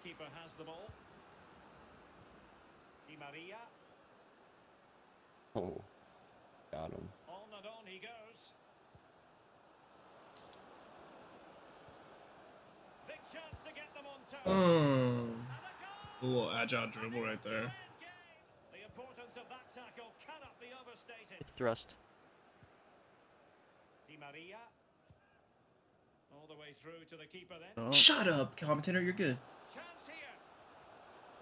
keeper has the ball. Di Maria. Oh, got him. On and on he goes. Big chance to get them on toes. A little agile dribble right there. The importance of that tackle cannot be overstated. Thrust. Di Maria. All the way through to the keeper then. Oh. Shut up, commentator. You're good. Chance here.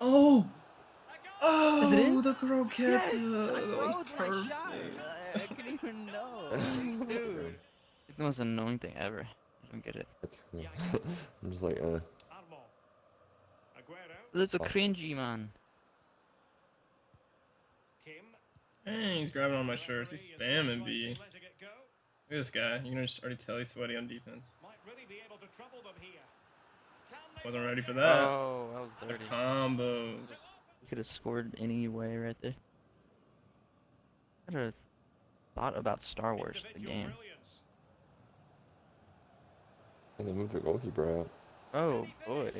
Oh! Is it in? Oh, the croquette. Yes! That was My perfect. shot. I couldn't even know. Like, dude. It's the most annoying thing ever. I don't get it. I'm just like, Armand. Aguero. It's a cringy, man. Kim. Dang, he's grabbing on my shirts. He's spamming B. Look at this guy. You can just already tell he's sweaty on defense. Might really be able to trouble them here. Wasn't ready for that. Oh, that was dirty. Combos. You could have scored any way right there. I could have thought about Star Wars, the game. and they moved the goalkeeper out. Oh, boy.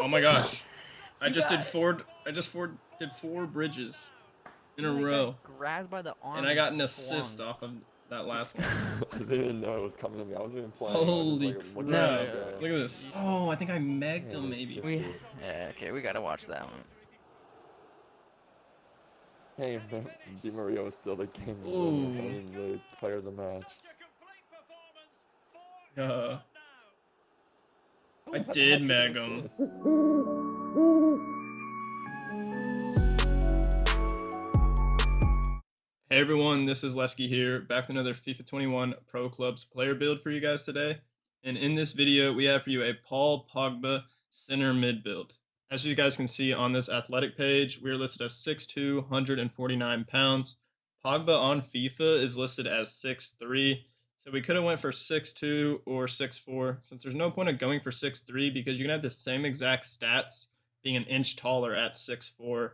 Oh my gosh. I just did four bridges in a row. Grabbed by the arm. And I got an assist off of that last one. I didn't even know it was coming to me. I wasn't even playing. Holy crap. Look at this. Oh, I think I megged him maybe. Yeah, okay, we gotta watch that one. Hey, Di Maria was still the game Ooh. winner, the player of the match. I did meg him. Hey everyone, this is Lesky here, back with another FIFA 21 Pro Clubs player build for you guys today. And in this video, we have for you a Paul Pogba center mid build. As you guys can see on this athletic page, we are listed as 6'2", 149 pounds. Pogba on FIFA is listed as 6'3", so we could have went for 6'2" or 6'4", since there's no point of going for 6'3", because you can have the same exact stats being an inch taller at 6'4".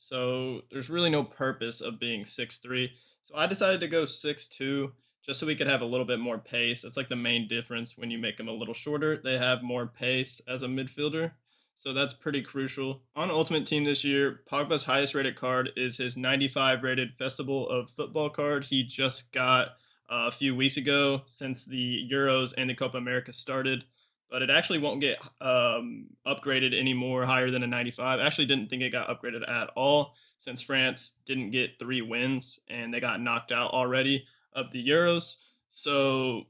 So there's really no purpose of being 6'3". So I decided to go 6'2", just so we could have a little bit more pace. That's like the main difference when you make them a little shorter. They have more pace as a midfielder. So that's pretty crucial. On Ultimate Team this year, Pogba's highest rated card is his 95 rated Festival of Football card. He just got a few weeks ago, since the Euros and the Copa America started. But it actually won't get upgraded anymore higher than a 95. I actually didn't think it got upgraded at all, since France didn't get 3 wins and they got knocked out already of the Euros. So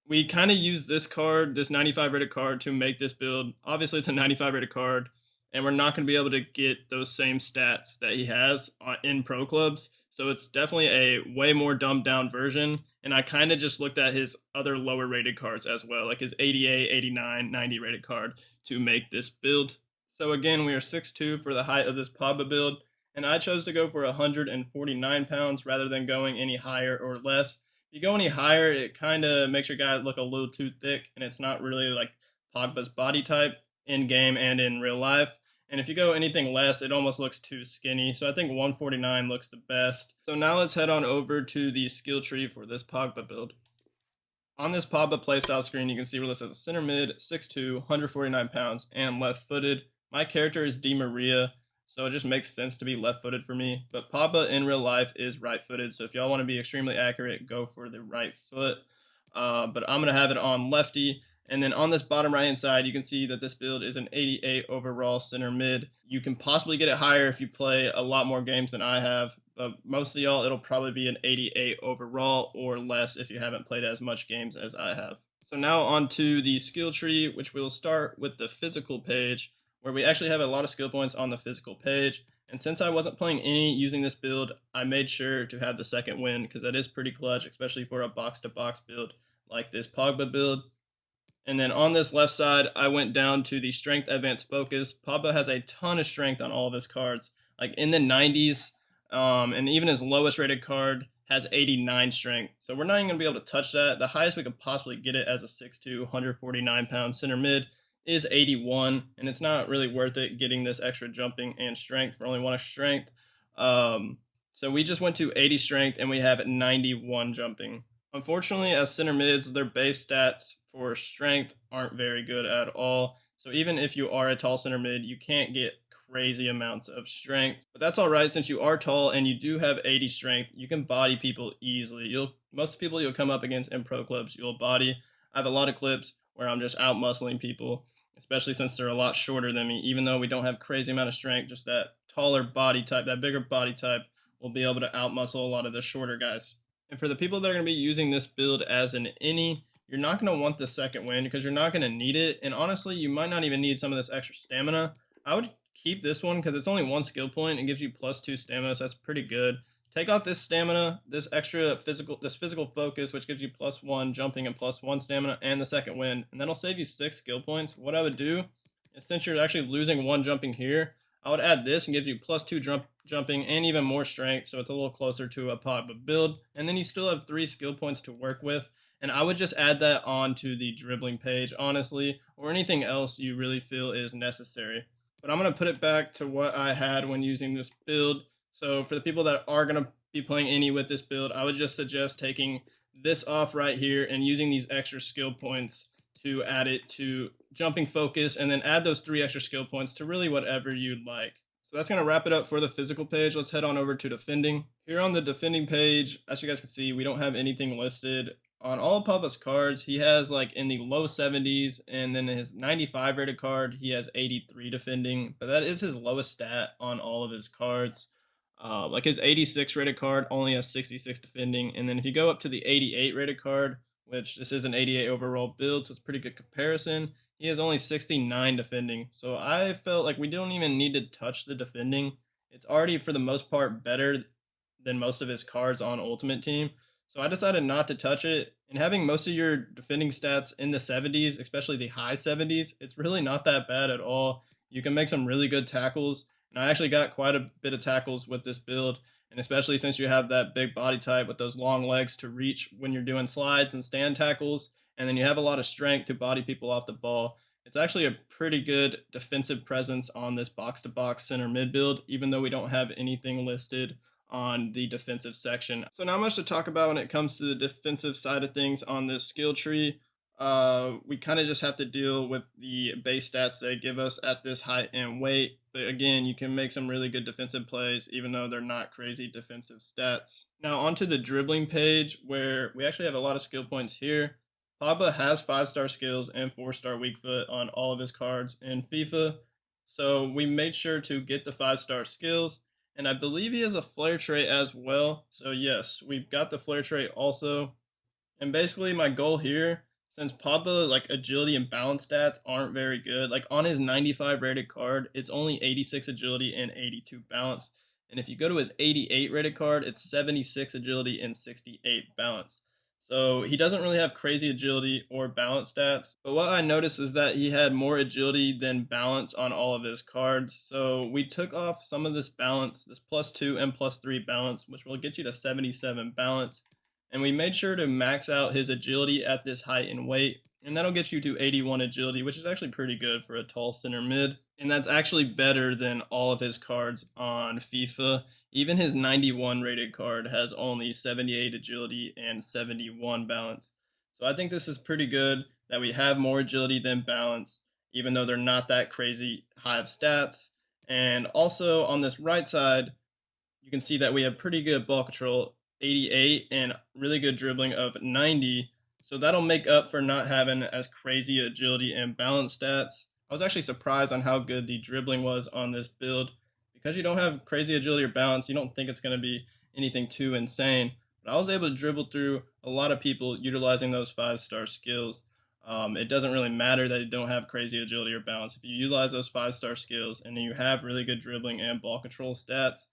we kind of use this card, this 95 rated card, to make this build. Obviously, it's a 95 rated card, and we're not going to be able to get those same stats that he has in pro clubs. So it's definitely a way more dumbed down version. And I kind of just looked at his other lower rated cards as well, like his 88, 89, 90 rated card, to make this build. So again, we are 6'2" for the height of this Pogba build, and I chose to go for 149 pounds rather than going any higher or less. If you go any higher, it kind of makes your guy look a little too thick, and it's not really like Pogba's body type in game and in real life. And if you go anything less, it almost looks too skinny. So I think 149 looks the best. So now let's head on over to the skill tree for this Pogba build. On this Pogba playstyle screen, you can see we're listed as a center mid, 6'2", 149 pounds, and left-footed. My character is Di Maria, so it just makes sense to be left-footed for me. But Pogba in real life is right-footed, so if y'all want to be extremely accurate, go for the right foot. But I'm going to have it on lefty. And then on this bottom right-hand side, you can see that this build is an 88 overall center mid. You can possibly get it higher if you play a lot more games than I have, but most of y'all, it'll probably be an 88 overall or less if you haven't played as much games as I have. So now on to the skill tree, which we'll start with the physical page, where we actually have a lot of skill points on the physical page. And since I wasn't playing any using this build, I made sure to have the second win, because that is pretty clutch, especially for a box-to-box build like this Pogba build. And then on this left side, I went down to the strength advanced focus. Pogba has a ton of strength on all of his cards, like in the 90s, and even his lowest rated card has 89 strength. So we're not even going to be able to touch that. The highest we could possibly get it as a 6'2", 149 pound center mid is 81, and it's not really worth it getting this extra jumping and strength for only 1 strength. So we just went to 80 strength, and we have 91 jumping. Unfortunately, as center mids, their base stats for strength aren't very good at all. So even if you are a tall center mid, you can't get crazy amounts of strength. But that's all right, since you are tall and you do have 80 strength, you can body people easily. Most people you'll come up against in pro clubs, you'll body. I have a lot of clips where I'm just out muscling people, especially since they're a lot shorter than me. Even though we don't have crazy amount of strength, just that taller body type, that bigger body type will be able to out muscle a lot of the shorter guys. And for the people that are going to be using this build as an any, you're not going to want the second wind because you're not going to need it. And honestly, you might not even need some of this extra stamina. I would keep this one because it's only one skill point and gives you +2 stamina, so that's pretty good. Take out this stamina, this extra physical focus, which gives you +1 jumping and +1 stamina, and the second wind, and that'll save you 6 skill points. What I would do is, since you're actually losing 1 jumping here, I would add this and gives you +2 jumping and even more strength, so it's a little closer to a Pogba build. And then you still have 3 skill points to work with. And I would just add that onto the dribbling page, honestly, or anything else you really feel is necessary. But I'm going to put it back to what I had when using this build. So for the people that are going to be playing any with this build, I would just suggest taking this off right here and using these extra skill points to add it to jumping focus, and then add those 3 extra skill points to really whatever you'd like. So that's going to wrap it up for the physical page. Let's head on over to defending. Here on the defending page, as you guys can see, we don't have anything listed. On all of Pogba's cards, he has like in the low 70s, and then his 95 rated card, he has 83 defending, but that is his lowest stat on all of his cards. Like his 86 rated card only has 66 defending, and then if you go up to the 88 rated card, which this is an 88 overall build, so it's a pretty good comparison, he has only 69 defending. So I felt like we don't even need to touch the defending. It's already, for the most part, better than most of his cards on Ultimate Team. So I decided not to touch it. And having most of your defending stats in the 70s, especially the high 70s, it's really not that bad at all. You can make some really good tackles. And I actually got quite a bit of tackles with this build. And especially since you have that big body type with those long legs to reach when you're doing slides and stand tackles, and then you have a lot of strength to body people off the ball, it's actually a pretty good defensive presence on this box-to-box center mid build, even though we don't have anything listed on the defensive section. So not much to talk about when it comes to the defensive side of things on this skill tree. We kind of just have to deal with the base stats they give us at this height and weight. But again, you can make some really good defensive plays, even though they're not crazy defensive stats. Now onto the dribbling page, where we actually have a lot of skill points here. Pogba has 5-star skills and 4-star weak foot on all of his cards in FIFA. So we made sure to get the 5-star skills. And I believe he has a flare trait as well. So yes, we've got the flare trait also. And basically my goal here, since Pogba, like, agility and balance stats aren't very good, like on his 95 rated card, it's only 86 agility and 82 balance. And if you go to his 88 rated card, it's 76 agility and 68 balance. So he doesn't really have crazy agility or balance stats. But what I noticed is that he had more agility than balance on all of his cards. So we took off some of this balance, this +2 and +3 balance, which will get you to 77 balance. And we made sure to max out his agility at this height and weight. And that'll get you to 81 agility, which is actually pretty good for a tall center mid. And that's actually better than all of his cards on FIFA. Even his 91 rated card has only 78 agility and 71 balance. So I think this is pretty good that we have more agility than balance, even though they're not that crazy high of stats. And also on this right side, you can see that we have pretty good ball control, 88, and really good dribbling of 90. So that'll make up for not having as crazy agility and balance stats. I was actually surprised on how good the dribbling was on this build. Because you don't have crazy agility or balance, you don't think it's going to be anything too insane. But I was able to dribble through a lot of people utilizing those 5-star skills. It doesn't really matter that you don't have crazy agility or balance. If you utilize those 5-star skills and then you have really good dribbling and ball control stats,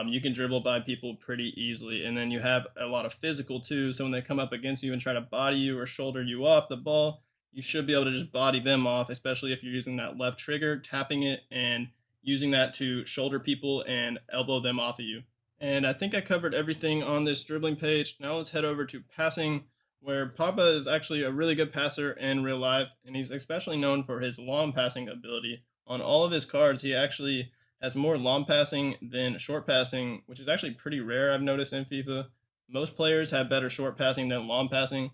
you can dribble by people pretty easily. And then you have a lot of physical too, so when they come up against you and try to body you or shoulder you off the ball, you should be able to just body them off, especially if you're using that left trigger, tapping it, and using that to shoulder people and elbow them off of you. And I think I covered everything on this dribbling page. Now let's head over to passing, where Pogba is actually a really good passer in real life, and he's especially known for his long passing ability. On all of his cards, he actually has more long passing than short passing, which is actually pretty rare, I've noticed, in FIFA. Most players have better short passing than long passing.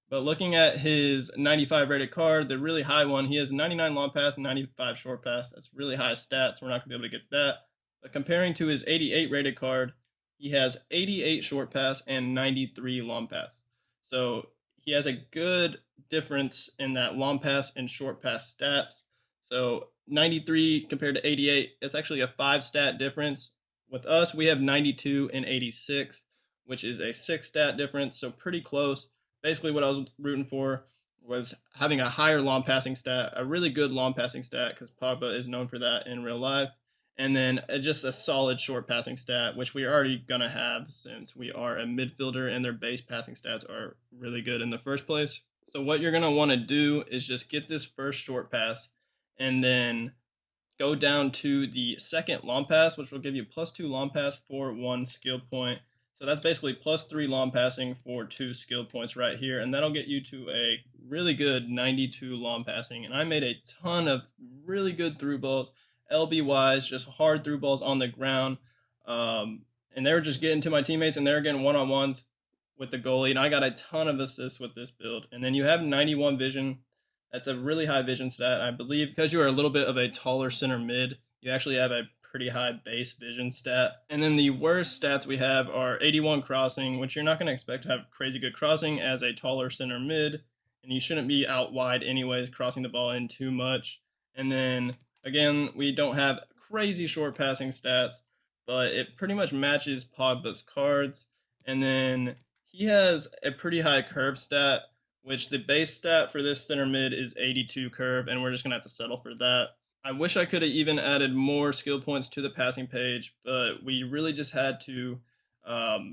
But looking at his 95 rated card, the really high one, he has 99 long pass and 95 short pass. That's really high stats. We're not going to be able to get that. But comparing to his 88 rated card, he has 88 short pass and 93 long pass. So he has a good difference in that long pass and short pass stats. So 93 compared to 88, it's actually a 5 stat difference. With us, we have 92 and 86, which is a 6 stat difference. So pretty close. Basically, what I was rooting for was having a higher long passing stat, a really good long passing stat, because Pogba is known for that in real life. And then just a solid short passing stat, which we're already going to have since we are a midfielder and their base passing stats are really good in the first place. So what you're going to want to do is just get this first short pass and then go down to the second long pass, which will give you +2 long pass for 1 skill point. So that's basically +3 long passing for 2 skill points right here. And that'll get you to a really good 92 long passing. And I made a ton of really good through balls, LB-wise, just hard through balls on the ground. And they were just getting to my teammates and they were getting one-on-ones with the goalie. And I got a ton of assists with this build. And then you have 91 vision. That's a really high vision stat. I believe because you are a little bit of a taller center mid, you actually have a pretty high base vision stat. And then the worst stats we have are 81 crossing, which you're not going to expect to have crazy good crossing as a taller center mid. And you shouldn't be out wide anyways, crossing the ball in too much. And then, again, we don't have crazy short passing stats, but it pretty much matches Pogba's cards. And then he has a pretty high curve stat, which the base stat for this center mid is 82 curve, and we're just going to have to settle for that. I wish I could have even added more skill points to the passing page, but we really just had to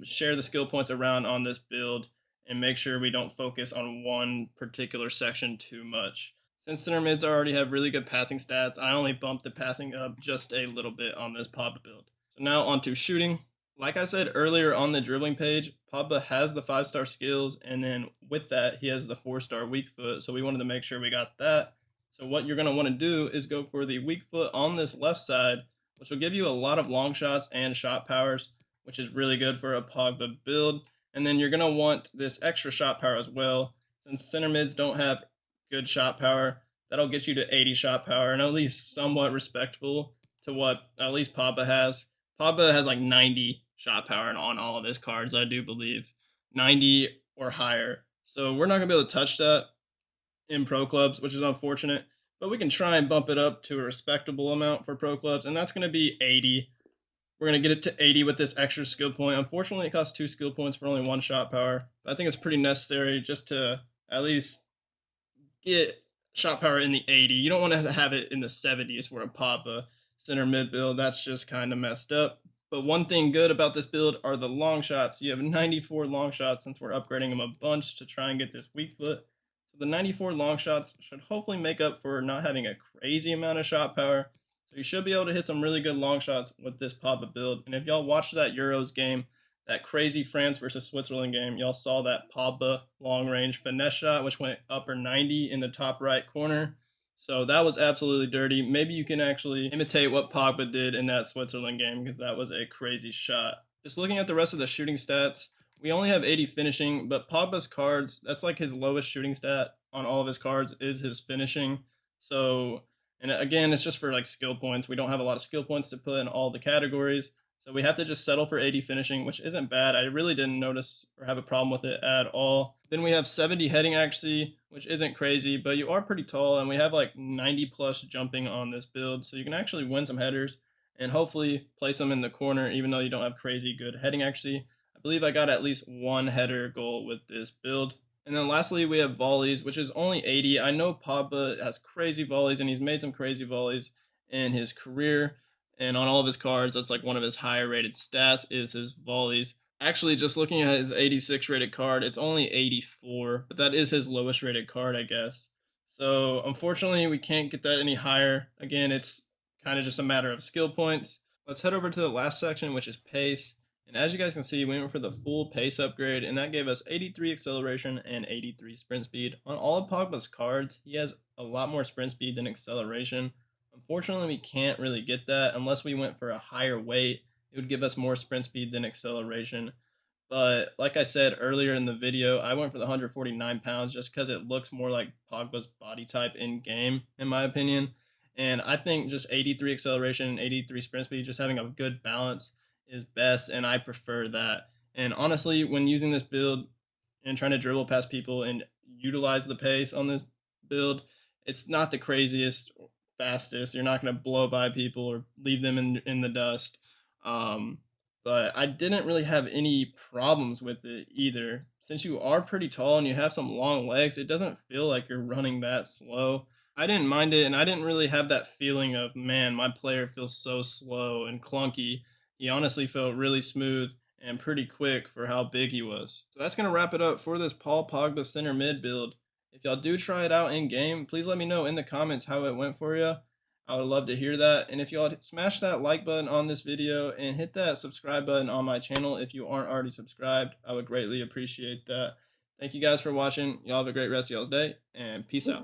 share the skill points around on this build and make sure we don't focus on one particular section too much. Since center mids already have really good passing stats, I only bumped the passing up just a little bit on this Pogba build. So now on to shooting. Like I said earlier on the dribbling page, Pogba has the 5-star skills, and then with that, he has the 4-star weak foot, so we wanted to make sure we got that. So what you're going to want to do is go for the weak foot on this left side, which will give you a lot of long shots and shot powers, which is really good for a Pogba build. And then you're going to want this extra shot power as well. Since center mids don't have good shot power, that'll get you to 80 shot power, and at least somewhat respectable to what at least Pogba has. Pogba has like 90 shot power on all of his cards, I do believe. 90 or higher. So we're not going to be able to touch that in pro clubs, which is unfortunate. But we can try and bump it up to a respectable amount for pro clubs, and that's going to be 80. We're going to get it to 80 with this extra skill point. Unfortunately, it costs 2 skill points for only 1 shot power. But I think it's pretty necessary just to at least get shot power in the 80. You don't want to have it in the 70s for a Pogba center mid build. That's just kind of messed up. But one thing good about this build are the long shots. You have 94 long shots since we're upgrading them a bunch to try and get this weak foot. So the 94 long shots should hopefully make up for not having a crazy amount of shot power. So you should be able to hit some really good long shots with this Pogba build. And if y'all watched that Euros game, that crazy France versus Switzerland game, y'all saw that Pogba long-range finesse shot, which went upper 90 in the top right corner. So that was absolutely dirty. Maybe you can actually imitate what Pogba did in that Switzerland game, because that was a crazy shot. Just looking at the rest of the shooting stats, we only have 80 finishing, but Pogba's cards, that's like his lowest shooting stat on all of his cards is his finishing. So, and again, it's just for like skill points. We don't have a lot of skill points to put in all the categories. So we have to just settle for 80 finishing, which isn't bad. I really didn't notice or have a problem with it at all. Then we have 70 heading accuracy, which isn't crazy, but you are pretty tall, and we have like 90 plus jumping on this build. So you can actually win some headers and hopefully place them in the corner, even though you don't have crazy good heading accuracy. I believe I got at least 1 header goal with this build. And then lastly, we have volleys, which is only 80. I know Pogba has crazy volleys, and he's made some crazy volleys in his career. And on all of his cards, that's like one of his higher rated stats is his volleys. Actually, just looking at his 86 rated card, it's only 84, but that is his lowest rated card, I guess. So unfortunately, we can't get that any higher. Again, it's kind of just a matter of skill points. Let's head over to the last section, which is pace. And as you guys can see, we went for the full pace upgrade, and that gave us 83 acceleration and 83 sprint speed. On all of Pogba's cards, he has a lot more sprint speed than acceleration. Unfortunately, we can't really get that unless we went for a higher weight. It would give us more sprint speed than acceleration. But like I said earlier in the video, I went for the 149 pounds just because it looks more like Pogba's body type in game, in my opinion. And I think just 83 acceleration and 83 sprint speed, just having a good balance is best, and I prefer that. And honestly, when using this build and trying to dribble past people and utilize the pace on this build, it's not the craziest, fastest. You're not going to blow by people or leave them in the dust. But I didn't really have any problems with it either. Since you are pretty tall and you have some long legs, it doesn't feel like you're running that slow. I didn't mind it, and I didn't really have that feeling of, man, my player feels so slow and clunky. He honestly felt really smooth and pretty quick for how big he was. So that's going to wrap it up for this Paul Pogba center mid build. If y'all do try it out in game, please let me know in the comments how it went for you. I would love to hear that. And if y'all smash that like button on this video and hit that subscribe button on my channel if you aren't already subscribed, I would greatly appreciate that. Thank you guys for watching. Y'all have a great rest of y'all's day, and peace out.